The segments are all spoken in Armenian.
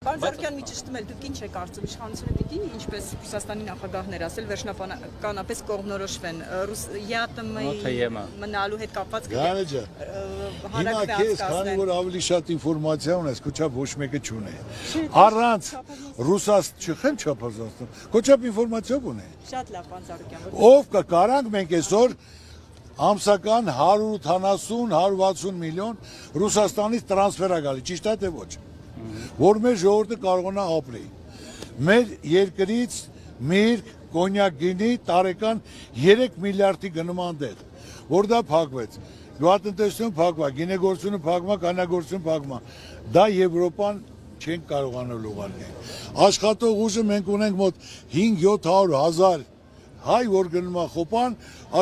Պարոն Զարուկյան, մի ճշտում եք, դուք ինչ եք կարծում, իշխանությունը պիտի ինչպես Ռուսաստանի նախագահներ ասել, վերջնականապես կողմնորոշվեն ԵԱՏՄ-ի մնալու հետ կապված Հիմա քեզ, քանի որ ավելի շատ ինֆորմացիա ունես, քոչապ ոչ մեկը չունի։ Առանց Ռուսաստան չխեմ չափազանցնում, քոչապ ինֆորմացիա ունի։ Շատ լավ, պարոն Զարուկյան։ Ով կարանք մենք այսօր ամսական 170-160 միլիոն Ռուսաստանից տրանսֆեր է գալի, ճիշտ է թե ոչ։ Որ մեր ժողովուրդը կարողանա ապրի։ Մեր երկրից միրգ, կոնյակ գինի տարեկան 3 միլիարդի գնման դեր, որ դա փակվեց։ Գյուղատնտեսությունը փակվա, գինեգործությունը փակվա, կանանեգործությունը փակվա։ Դա Եվրոպան չեն կարողանալ ուղարկել։ Աշխատող ուժը մենք ունենք մոտ 5-700 հազար հայ, որ գնում է խոպան,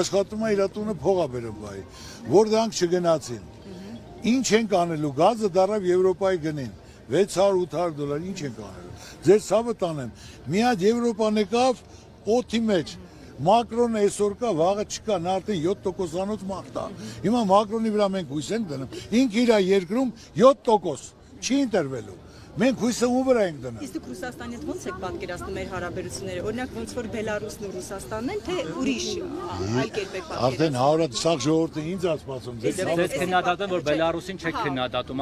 աշխատում է իր տունը փողա բերում բայ, որ դրանք չգնացին։ Ինչ ենք անելու, գազը դարավ Եվրոպայի գնին, 600-800 դոլար, ինչ ենք անելու։ Ձեր ցավը տանեմ, մի հատ Եվրոպան եկավ օդի մեջ, Մակրոնը այսօր կա, վաղը չկա, նա արդեն 7%-անոց մարդ է։ Հիմա Մակրոնի վրա մենք հույս ենք դնում, ինքը իր երկրում 7% չի ընտրվելու։ Մենք հույսը ում վրա ենք դնում։ Իսկ դուք Ռուսաստանի հետ ո՞նց եք պատկերացնում մեր հարաբերությունները, օրինակ ոնց որ Բելարուսն ու Ռուսաստանն են, թե ուրիշ այլ կերպ եք պատկերացնում։ Արդեն հարազատ սաղ ժողովուրդը ինձ ասում, Ձեզ քննադատում, որ Բելարուսին չեք քննադատում,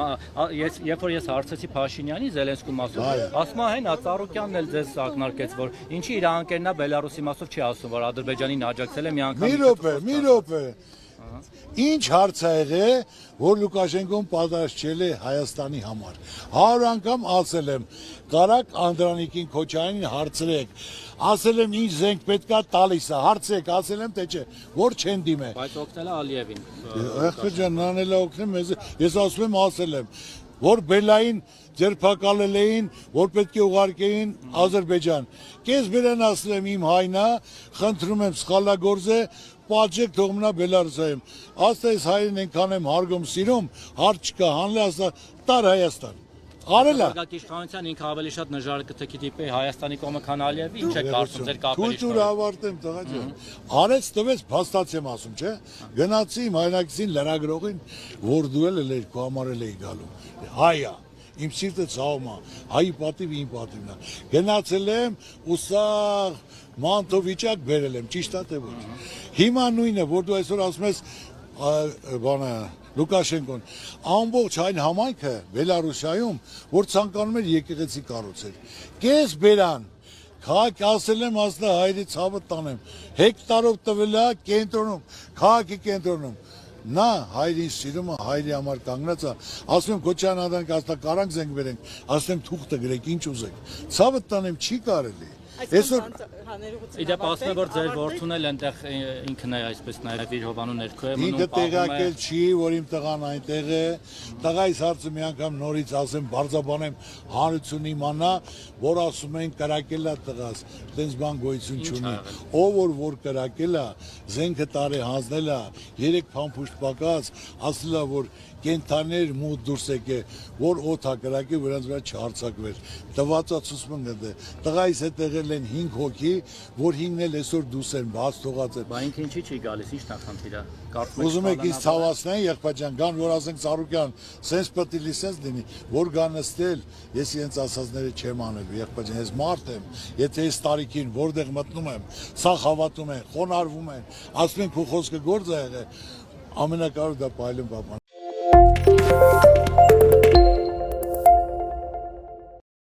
երբ որ ես հարցեցի Փաշինյանի Զելենսկու մասով, ասում է հեն Ծառուկյանն էլ ձեզ ակնարկեց, որ ինչի իր անկերն է Բելարուսի մասով չի ասում, որ Ադրբեջանին աջակցել է մի անգամ։ Մի րոպե։ Ինչ հարց է եղել, որ Լուկաշենկոն պատասխանել է Հայաստանի համար։ 100 անգամ ասել եմ, կարակ Անդրանիկին Քոչարյանին հարցրեք, ասել եմ ինչ զենք պետքա տալիս է, հարցրեք, ասել եմ թե չէ, որ չեն դիմել։ Բայց օգնել է Ալիևին։ Ախր ջան, նան էլ օգնում մեզ, ես ասում եմ, ասել եմ, որ Բելային ձերբակալել էին, որ պետք է ուղարկեին Ադրբեջան։ Կես բերան ասել եմ իմ հայնա, խնդրում եմ սխալագործ է, պատժեք թող մնա Բելարուսայում։ Ասա այս հայրեն ենքան եմ հարգում սիրում, հարց չկա, հանլե ասա տար Հայաստան։ Արել է։ Իշխանության ինքը ավելի շատ նժարը կթքի տիպի Հայաստանի կողմը քան Ալիևի, ինչ է կարծում ձեր կապերի շնորհիվ։ Քույր ավարտեմ տղա ջան։ Արեց տվեց փաստացի եմ ասում, չէ։ Գնացի իմ հայրենակցին լրագրողին, որ դու էլ էր քո համար էի գալու։ Հայա։ Իմ սիրտը ցավում է, հայի պատիվը իմ պատիվն է։ Գնացել եմ ու սաղ մանթովիճակ բերել եմ, ճիշտ է թե ոչ։ Հիմա նույնը, որ դու այսօր ասում ես բանը Լուկաշենկոն, ամբողջ այն համայնքը Բելարուսիայում, որ ցանկանում էր եկեղեցի կառուցել։ Կես բերան, քաղաք ասել եմ ասլա հայրի ցավը տանեմ, հեկտարով տվել է կենտրոնում, քաղաքի կենտրոնում։ Նա հայրին սիրում է, հայրի համար կանգնած է, ասում եմ Քոչարյան ադանք ասա կարանք զենք վերենք, ասում եմ թուղթը գրեք, ինչ ուզեք։ Ցավը տանեմ չի կարելի։ Այսօր Իդեպ ասում է, որ ձեր որդուն էլ այնտեղ ինքն է այսպես նաև իր հովանու ներքո է մնում։ Ինքը տեղակել չի, որ իմ տղան այնտեղ է։ Տղայիս հարցը մի անգամ նորից ասեմ, բարձաբանեմ հանրություն իմանա, որ ասում են կրակել է տղաս, այդպես բան գոյություն չունի։ Ով որ կրակել է, զենքը տարե հանձնել է, 3 փամփուշտ պակած, ասել է, որ կենթաներ մոտ դուրս եկե, որ օդ հակրակի վրանց վրա չհարցակվեր։ Տվածացուցում են դե։ Տղայիս հետ եղել են 5 հոգի, որ 5-ն էլ այսօր դուրս են բաց թողած են։ Բա ինքը ինչի չի գալիս, ի՞նչ նախանտիրա։ Ուզում եք ինձ ցավացնեն, եղբայրան, գան որ ասենք Ծառուկյան, սենց պետք է լիսենց լինի, որ գան նստել, ես իրենց ասածները չեմ անելու, եղբայրան, ես մարդ եմ, եթե այս տարիքին որտեղ մտնում եմ, սա հավատում են, խոնարհվում են, ասում են քո խոսքը գործ է եղել, ամենակարևորը դա պայլում պապան։